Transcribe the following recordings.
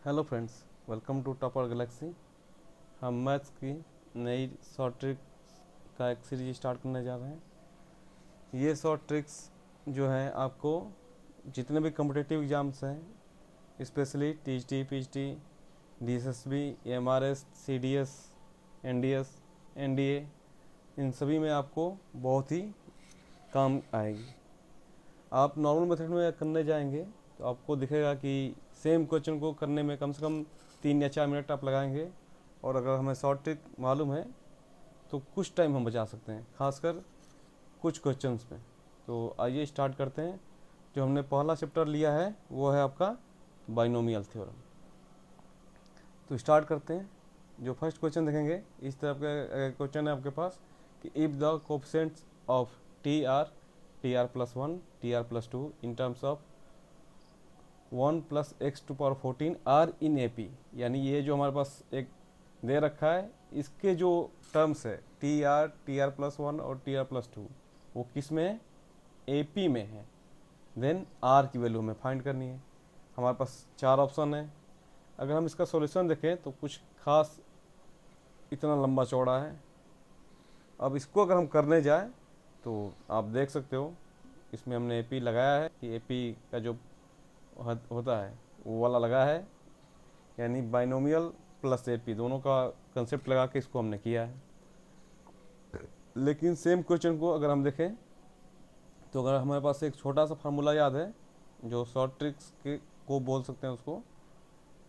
Hello friends, welcome to Topper Galaxy. हम maths की नई शॉर्ट ट्रिक का एक सीरीज स्टार्ट करने जा रहे हैं। ये शॉर्ट ट्रिक्स जो हैं आपको जितने भी कॉम्पिटिटिव एग्ज़ाम्स हैं, specially TGT, PGT, DSSB, MRS, CDS, NDS, NDA, इन सभी में आपको बहुत ही काम आएगी। आप नॉर्मल मेथड में करने जाएंगे तो आपको दिखेगा कि सेम क्वेश्चन को करने में कम से कम 3 या 4 मिनट आप लगाएंगे, और अगर हमें शॉर्ट ट्रिक मालूम है तो कुछ टाइम हम बचा सकते हैं, खासकर कुछ क्वेश्चंस में। तो आइए स्टार्ट करते हैं। जो हमने पहला चैप्टर लिया है वो है आपका बाइनोमियल थ्योरम। तो स्टार्ट करते हैं। जो फर्स्ट क्वेश्चन देखेंगे, इस तरह का क्वेश्चन है आपके पास कि if the coefficients of t r plus one, t r plus two in terms of 1 + x⁴ are in A P, यानी ये जो हमारे पास एक दे रखा है, इसके जो टर्म्स है टी आर प्लस वन और टी आर प्लस टू, वो किस में है? ए पी में है। देन आर की वैल्यू हमें फाइंड करनी है। हमारे पास 4 ऑप्शन है। अगर हम इसका सॉल्यूशन देखें तो कुछ खास इतना लंबा चौड़ा है। अब इसको अगर हम करने जाए तो आप देख सकते हो, इसमें हमने ए पी लगाया है कि ए पी का जो होता है वो वाला लगा है, यानी बाइनोमियल प्लस ए पी दोनों का कंसेप्ट लगा के इसको हमने किया है। लेकिन सेम क्वेश्चन को अगर हम देखें तो अगर हमारे पास एक छोटा सा फार्मूला याद है, जो शॉर्ट ट्रिक्स के को बोल सकते हैं उसको,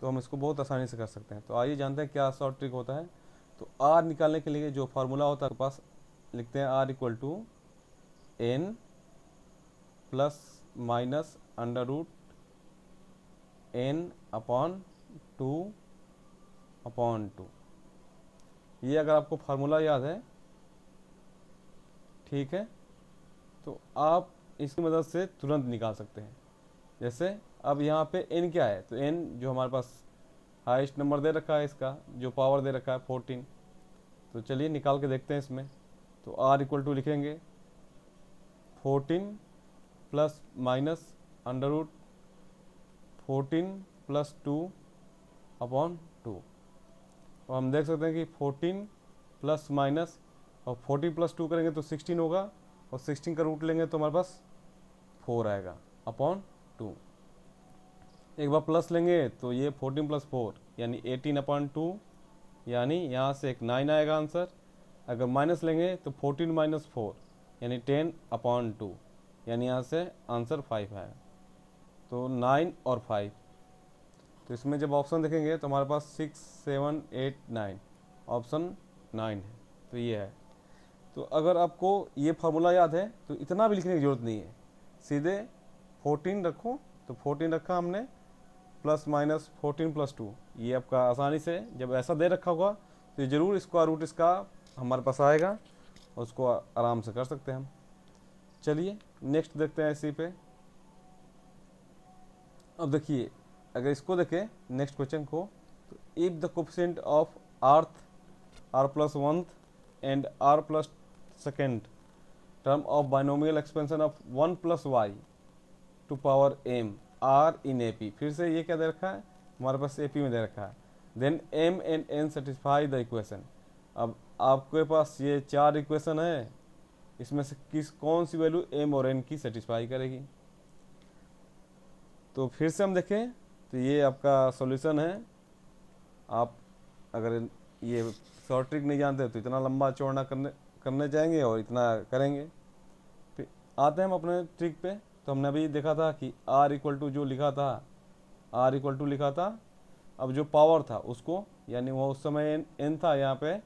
तो हम इसको बहुत आसानी से कर सकते हैं। तो आइए जानते हैं क्या शॉर्ट ट्रिक होता है। तो आर निकालने के लिए जो फार्मूला होता है आपके पास, लिखते हैं r equal to n plus minus under root n upon 2/2। ये अगर आपको फार्मूला याद है, ठीक है, तो आप इसकी मदद से तुरंत निकाल सकते हैं। जैसे अब यहाँ पे n क्या है, तो n जो हमारे पास हाईएस्ट नंबर दे रखा है, इसका जो पावर दे रखा है 14। तो चलिए निकाल के देखते हैं इसमें। तो r इक्वल टू लिखेंगे 14 प्लस माइनस अंडर रूट 14 + 2/2। और हम देख सकते हैं कि 14 प्लस माइनस और 14 + 2 करेंगे तो 16 होगा, और 16 का रूट लेंगे तो हमारे पास 4 आएगा अपॉन 2। एक बार प्लस लेंगे तो ये 14 + 4 यानी 18/2, यानी यहाँ से एक 9 आएगा आंसर। अगर माइनस लेंगे तो 14 - 4 यानी 10/2, यानी यहाँ से आंसर 5 आएगा। तो 9 और 5। तो इसमें जब ऑप्शन देखेंगे तो हमारे पास 6, 7, 8, 9, ऑप्शन 9 है। तो ये है। तो अगर आपको ये फार्मूला याद है तो इतना भी लिखने की ज़रूरत नहीं है, सीधे 14 रखो। तो 14 रखा हमने, प्लस माइनस 14 + 2, ये आपका आसानी से जब ऐसा दे रखा होगा तो ये ज़रूर स्क्वायर रूट इसका हमारे पास आएगा, और उसको आराम से कर सकते हैं हम। चलिए नेक्स्ट देखते हैं इसी पे। अब देखिए, अगर इसको देखें नेक्स्ट क्वेश्चन को, तो if the coefficient of rth r+1 and r+2 term of binomial expansion of 1 + y to power m are in A P, फिर से ये क्या दे रखा है हमारे पास, ए पी में दे रखा है। Then m and n satisfy the equation. अब आपके पास ये 4 इक्वेशन है, इसमें से कौन सी वैल्यू m और n की सेटिस्फाई करेगी। तो फिर से हम देखें तो ये आपका सॉल्यूशन है। आप अगर ये शॉर्ट ट्रिक नहीं जानते तो इतना लंबा चौड़ा करने जाएंगे और इतना करेंगे। फिर आते हैं हम अपने ट्रिक पे। तो हमने अभी देखा था कि r इक्वल टू जो लिखा था, r इक्वल टू लिखा था, अब जो पावर था उसको, यानी वो उस समय n था, यहाँ पे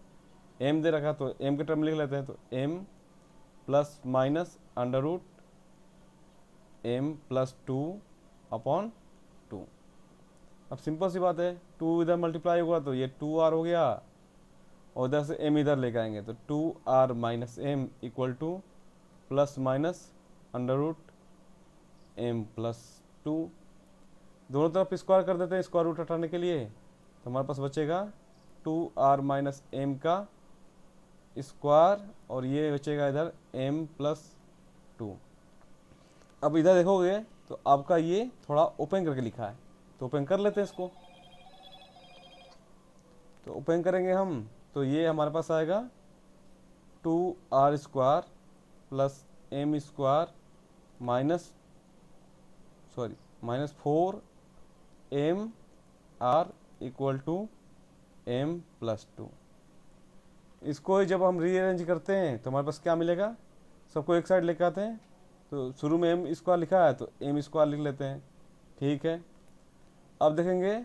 m दे रखा, तो m के टर्म लिख लेते हैं। तो m plus minus under root m + 2/2। अब सिंपल सी बात है, 2 इधर मल्टीप्लाई होगा तो ये 2r हो गया, और इधर से m इधर लेके आएंगे तो 2r - m equal to plus minus under root m + 2। दोनों तरफ स्क्वायर कर देते हैं स्क्वायर रूट हटाने के लिए, तो हमारे पास बचेगा 2r - m का स्क्वायर, और ये बचेगा इधर m + 2। अब इधर देखोगे तो आपका ये थोड़ा ओपन करके लिखा है, तो ओपन कर लेते हैं इसको। तो ओपन करेंगे हम, तो ये हमारे पास आएगा 2r² plus m² minus 4mr equal to m+2। इसको ही जब हम रीअरेंज करते हैं तो हमारे पास क्या मिलेगा, सबको एक साइड लेके आते हैं, तो शुरू में m² लिखा है तो m² लिख लेते हैं, ठीक है। अब देखेंगे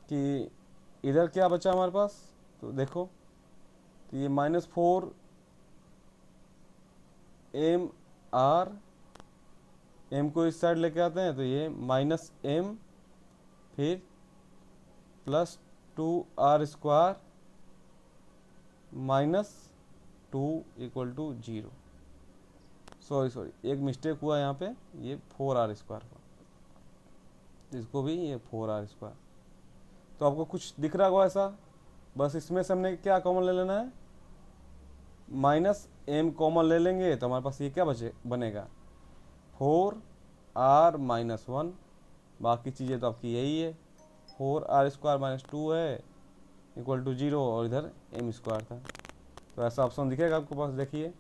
कि इधर क्या बचा हमारे पास, तो देखो, तो ये -4mr, m को इस साइड लेके आते हैं तो ये -m, फिर +2r² -2 इक्वल टू 0। सॉरी एक मिस्टेक हुआ यहाँ पे, ये 4r² का, इसको भी ये 4r²। तो आपको कुछ दिख रहा होगा ऐसा, बस इसमें से हमने क्या कॉमन ले लेना है, -m कॉमन ले लेंगे तो हमारे पास ये क्या बनेगा 4r-1। बाकी चीज़ें तो आपकी यही है, 4r² -2 है इक्वल टू 0, और इधर m² था। तो ऐसा ऑप्शन दिखेगा आपको पास, देखिए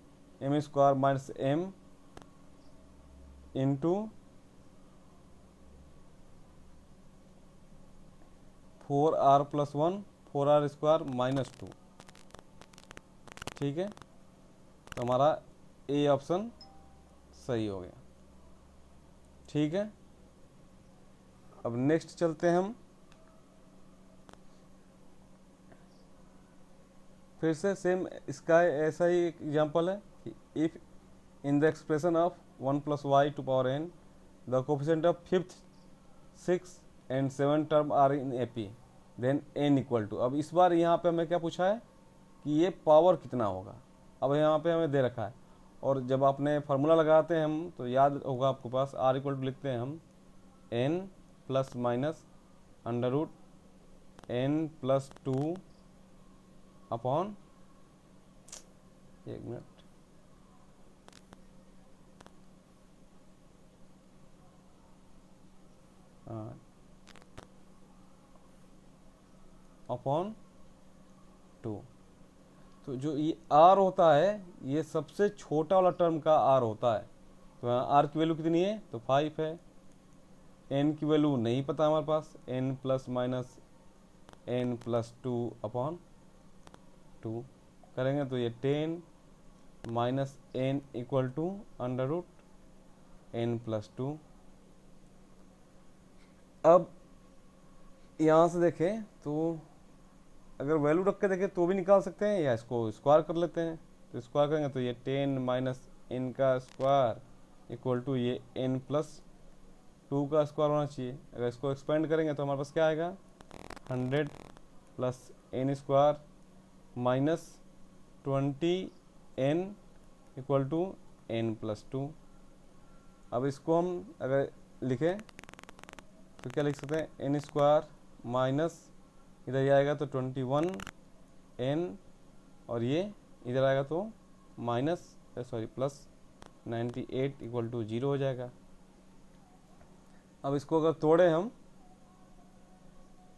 m² - m into 4r+1 4r² -2, ठीक है। तो हमारा ए ऑप्शन सही हो गया, ठीक है। अब नेक्स्ट चलते हैं हम, फिर से सेम इसका ऐसा ही एक एग्जाम्पल है कि if in the expression of 1 + y⁴n the coefficient of 5th 6th and 7th term are in AP then n equal to. अब इस बार यहाँ पे हमें क्या पूछा है कि ये पावर कितना होगा। अब यहाँ पे हमें दे रखा है, और जब आपने फार्मूला लगाते हैं हम तो याद होगा आपको पास, r इक्वल टू लिखते हैं हम n ± n+2 अपॉन, एक मिनट, अपॉन 2। तो जो ये r होता है ये सबसे छोटा वाला टर्म का r होता है। तो यहाँ r की वैल्यू कितनी है, तो 5 है। n की वैल्यू नहीं पता हमारे पास, n ± n+2 अपॉन 2 करेंगे तो ये 10 -n इक्वल टू √n+2। अब यहाँ से देखें तो अगर वैल्यू रख के देखें तो भी निकाल सकते हैं, या इसको स्क्वायर कर लेते हैं। तो स्क्वायर करेंगे तो ये 10 - n² इक्वल टू ये n+2 का स्क्वायर होना चाहिए। अगर इसको एक्सपेंड करेंगे तो हमारे पास क्या आएगा 100 + n² -20n equal to n+2। अब इसको हम अगर लिखें तो क्या लिख सकते हैं, n² माइनस इधर ये आएगा तो 21n, और ये इधर आएगा तो +98 इक्वल टू 0 हो जाएगा। अब इसको अगर तोड़े हम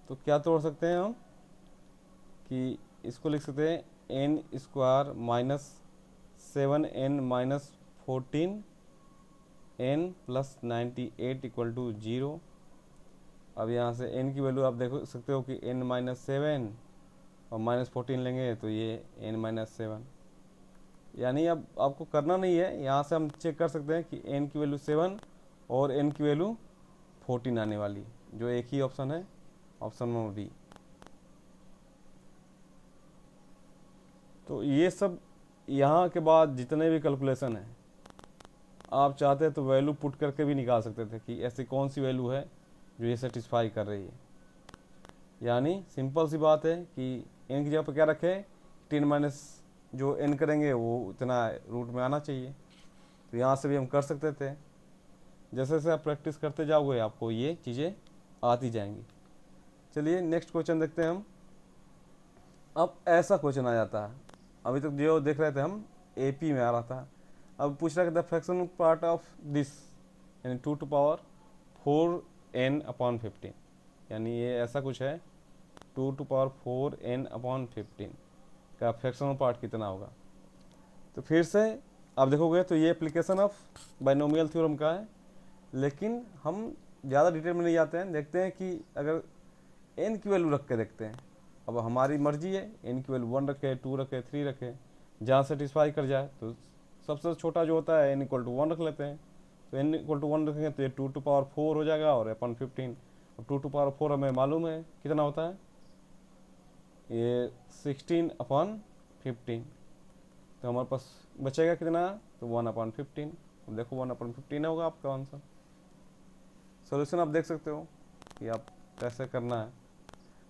तो क्या तोड़ सकते हैं हम, कि इसको लिख सकते हैं n² -7n - 14n + 98 equal to 0। अब यहाँ से n की वैल्यू आप देख सकते हो कि n - 7 और -14 लेंगे तो ये n - 7, यानी अब आपको करना नहीं है, यहाँ से हम चेक कर सकते हैं कि n की वैल्यू 7 और n की वैल्यू 14 आने वाली, जो एक ही ऑप्शन है, ऑप्शन नंबर बी। तो ये सब यहाँ के बाद जितने भी कैलकुलेशन है आप चाहते तो वैल्यू पुट करके भी निकाल सकते थे कि ऐसी कौन सी वैल्यू है जो ये सेटिस्फाई कर रही है। यानी सिंपल सी बात है कि n की जगह पर क्या रखें, 10 माइनस जो n करेंगे वो इतना रूट में आना चाहिए। तो यहाँ से भी हम कर सकते थे, जैसे जैसे आप प्रैक्टिस करते जाओगे आपको ये चीज़ें आती जाएंगी। चलिए नेक्स्ट क्वेश्चन देखते हैं हम। अब ऐसा क्वेश्चन आ जाता है, अभी तक जो देख रहे थे हम AP में आ रहा था, अब पूछ रहा है फ्रैक्शन पार्ट ऑफ दिस, यानी 2 to power 4n/15। यानी ये ऐसा कुछ है 2⁴n/15 का फ्रैक्शनल पार्ट कितना होगा। तो फिर से आप देखोगे तो ये एप्लीकेशन ऑफ बाइनोमियल थ्योरम का है, लेकिन हम ज़्यादा डिटेल में नहीं जाते हैं। देखते हैं कि अगर n की वैल्यू रख के देखते हैं, अब हमारी मर्जी है n की वैल्यू 1 रखे, 2 रखे, 3 रखे, जहाँ सेटिस्फाई कर जाए। तो सबसे छोटा जो होता है n = 1 रख लेते हैं। तो n = 1 रखेंगे तो ये 2⁴ हो जाएगा और अपन 15। और 2⁴ हमें मालूम है कितना होता है, ये 16/15। तो हमारे पास बचेगा कितना, तो 1/15। अब देखो 1/15 होगा आपका आंसर। सॉल्यूशन आप देख सकते हो कि आप कैसे करना है।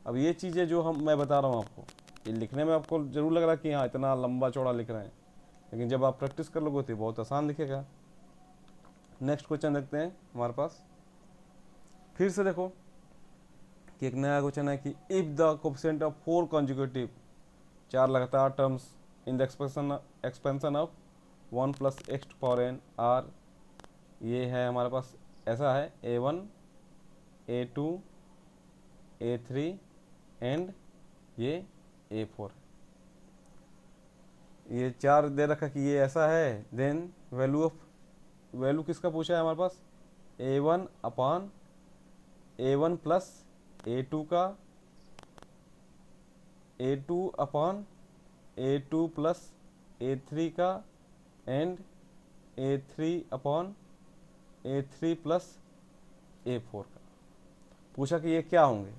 अब ये चीज़ें जो मैं बता रहा हूँ आपको, ये लिखने में आपको ज़रूर लग रहा है कि हाँ इतना लंबा चौड़ा लिख रहे हैं, लेकिन जब आप प्रैक्टिस कर लोगे तो बहुत आसान दिखेगा। नेक्स्ट क्वेश्चन देखते हैं हमारे पास। फिर से देखो कि एक नया क्वेश्चन है कि if the coefficient of 4 consecutive 4 लगातार terms in the expansion of 1 + x⁴n are, ये है हमारे पास ऐसा है a1 a2 a3 एंड ये a4। ये 4 दे रखा कि ये ऐसा है। देन वैल्यू किसका पूछा है हमारे पास, a1 + a2 का, a2 + a3 का एंड a3 + a4 का। पूछा कि ये क्या होंगे,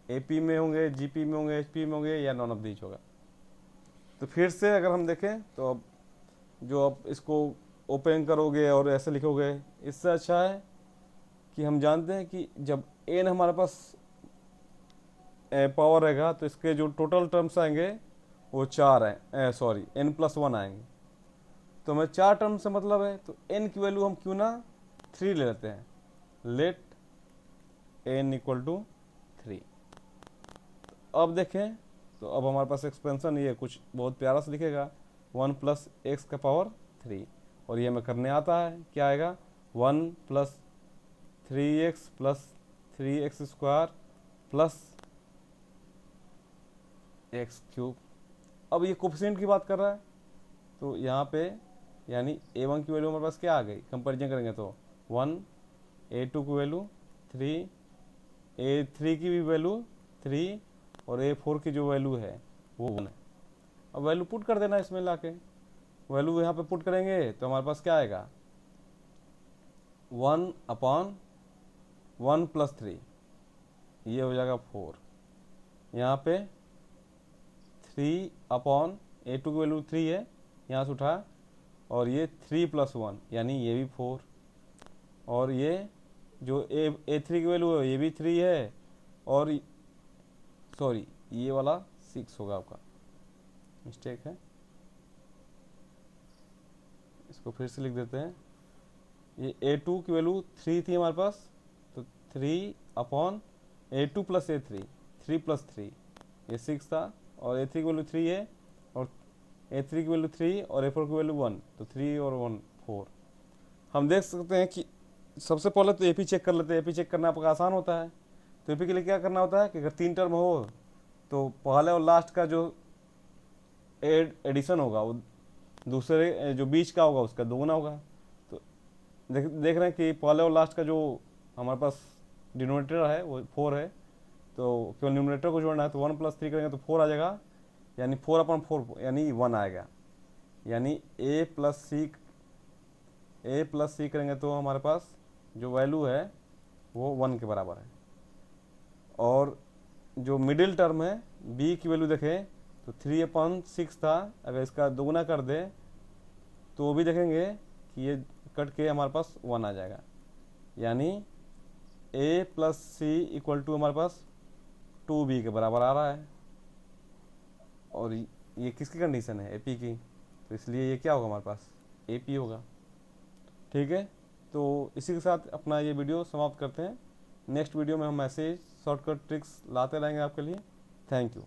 AP में होंगे, GP में होंगे, HP में होंगे या नॉन ऑफ दीज होगा। तो फिर से अगर हम देखें तो अब जो आप इसको ओपन करोगे और ऐसे लिखोगे, इससे अच्छा है कि हम जानते हैं कि जब n हमारे पास पावर रहेगा तो इसके जो टोटल टर्म्स आएंगे वो 4 हैं, सॉरी n+1 आएंगे। तो हमें 4 टर्म से मतलब है, तो n की वैल्यू हम क्यों ना 3 ले लेते हैं। Let n = 3। अब देखें तो अब हमारे पास एक्सपेंशन ये कुछ बहुत प्यारा सा दिखेगा, 1 + x⁴, और ये हमें करने आता है। क्या आएगा, 1 + 3x + 3x² + x³। अब ये कोफिशिएंट की बात कर रहा है, तो यहाँ पे यानी a1 की वैल्यू हमारे पास क्या आ गई, कंपेरिजन करेंगे तो 1, a2 की वैल्यू 3, a3 की भी वैल्यू 3 और a4 की जो वैल्यू है वो 1 है। अब वैल्यू पुट कर देना इसमें लाके, वैल्यू यहाँ पे पुट करेंगे तो हमारे पास क्या आएगा, 1/1 + 3, ये हो जाएगा 4। यहाँ पे 3/a2 की वैल्यू 3 है, यहाँ से उठा, और ये 3 + 1 यानी ये भी 4, और ये जो a3 की वैल्यू है ये भी 3 है, और सॉरी ये वाला 6 होगा, आपका मिस्टेक है, इसको फिर से लिख देते हैं। ये a2 की वैल्यू 3 थी हमारे पास, तो 3/a2 + a3, 3 + 3 ये 6 था, और a3 की वैल्यू 3 है, और a3 की वैल्यू 3 और a4 की वैल्यू 1, तो 3 और 1 4। हम देख सकते हैं कि सबसे पहले तो AP चेक कर लेते हैं। AP चेक करना आपका आसान होता है। तो AP के लिए क्या करना होता है कि अगर 3 टर्म हो तो पहले और लास्ट का जो एडिशन होगा वो दूसरे जो बीच का होगा उसका दोगुना होगा। तो देख रहे हैं कि पहले और लास्ट का जो हमारे पास डिनोमिनेटर है वो 4 है, तो केवल न्यूमरेटर को जोड़ना है, तो 1 + 3 करेंगे तो 4 आ जाएगा, यानी 4/4 यानी 1 आएगा। यानी a + c करेंगे तो हमारे पास जो वैल्यू है वो 1 के बराबर है। और जो मिडिल टर्म है b की वैल्यू देखें तो 3/6 था, अगर इसका दोगुना कर दे तो वो भी देखेंगे कि ये कट के हमारे पास 1 आ जाएगा। यानी a + c = हमारे पास 2b के बराबर आ रहा है, और ये किसकी कंडीशन है, AP की, तो इसलिए ये क्या होगा हमारे पास, AP होगा। ठीक है, तो इसी के साथ अपना ये वीडियो समाप्त करते हैं। नेक्स्ट वीडियो में हम ऐसे शॉर्टकट ट्रिक्स लाते रहेंगे आपके लिए। Thank you.